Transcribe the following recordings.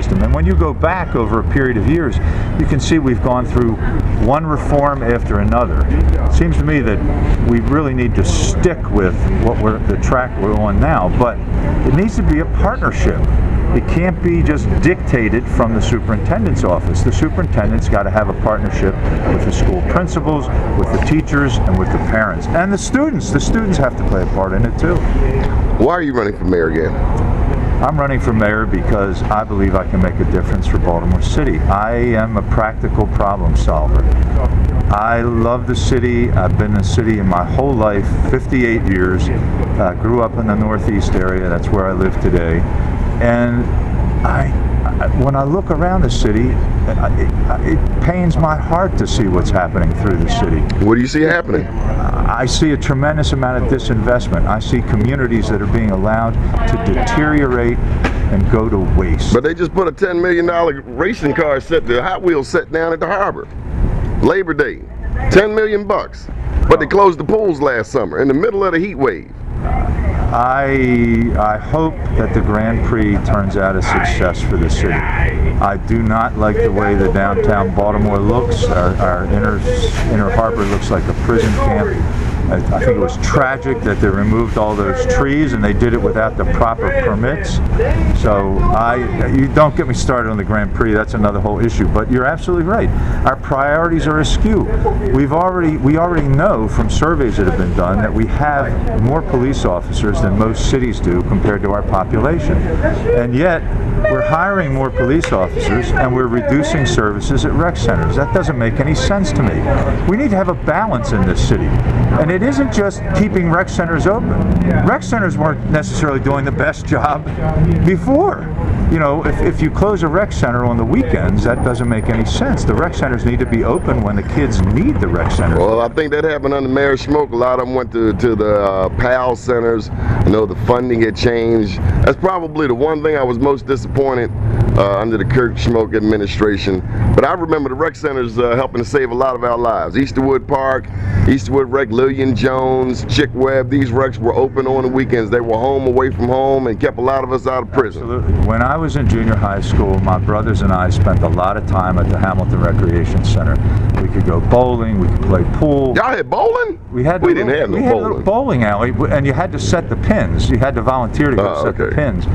system. And when you go back over a period of years, you can see we've gone through one reform after another. It seems to me that we really need to stick with the track we're on now, but it needs to be a partnership. It can't be just dictated from the superintendent's office. The superintendent's got to have a partnership with the school principals, with the teachers, and with the parents. And the students. The students have to play a part in it too. Why are you running for mayor again? I'm running for mayor because I believe I can make a difference for Baltimore City. I am a practical problem solver. I love the city. I've been in the city in my whole life, 58 years. Grew up in the Northeast area. That's where I live today. And when I look around the city, it pains my heart to see what's happening through the city. What do you see happening? I see a tremendous amount of disinvestment. I see communities that are being allowed to deteriorate and go to waste. But they just put a $10 million racing car set, the Hot Wheels set down at the harbor. Labor Day, $10 million bucks. But they closed the pools last summer in the middle of the heat wave. I hope that the Grand Prix turns out a success for the city. I do not like the way the downtown Baltimore looks. Our inner harbor looks like a prison camp. I think it was tragic that they removed all those trees and they did it without the proper permits. So you don't get me started on the Grand Prix, that's another whole issue. But you're absolutely right. Our priorities are askew. We already know from surveys that have been done that we have more police officers than most cities do compared to our population. And yet, we're hiring more police officers and we're reducing services at rec centers. That doesn't make any sense to me. We need to have a balance in this city. And it isn't just keeping rec centers open. Rec centers weren't necessarily doing the best job before. You know, if you close a rec center on the weekends, that doesn't make any sense. The rec centers need to be open when the kids need the rec centers. Well, I think that happened under Mayor Smoke. A lot of them went to the PAL centers. You know, the funding had changed. That's probably the one thing I was most disappointed under the Kirk Smoke administration. But I remember the rec centers helping to save a lot of our lives. Easterwood Park, Easterwood Rec, Lillian Jones, Chick Webb, these recs were open on the weekends. They were home away from home and kept a lot of us out of prison. Absolutely. When I was in junior high school, my brothers and I spent a lot of time at the Hamilton Recreation Center. We could go bowling, we could play pool. Y'all had bowling? We didn't have no bowling. We had a little bowling alley, and you had to set the pins. You had to volunteer to go set the pins.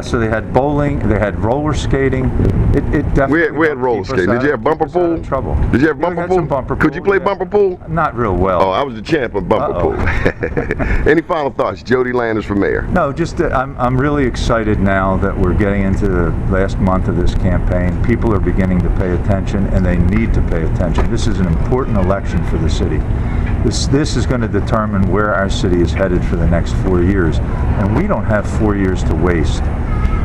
So they had bowling, they had roller skating. It definitely we had roller skating. Did you have bumper pool? Trouble. Did you have bumper pool? Some bumper pool? Could you play bumper pool? Not real well. Oh, I was the champ of bumper pool. Any final thoughts? Jody Landers for mayor. No, just I'm really excited now that we're getting into the last month of this campaign. People are beginning to pay attention, and they need to pay attention. This is an important election for the city. This is going to determine where our city is headed for the next 4 years, and we don't have 4 years to waste.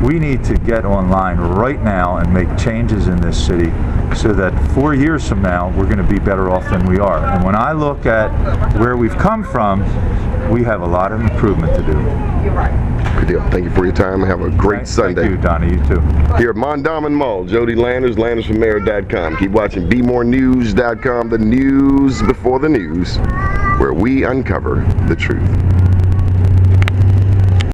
We need to get online right now and make changes in this city so that 4 years from now we're going to be better off than we are. And when I look at where we've come from, we have a lot of improvement to do. You're right. Good deal. Thank you for your time and have a great Sunday. Thank you, Donnie. You too. Here at Mondawmin Mall, Jody Landers, LandersForMayor.com. Keep watching BeMoreNews.com, the news before the news, where we uncover the truth.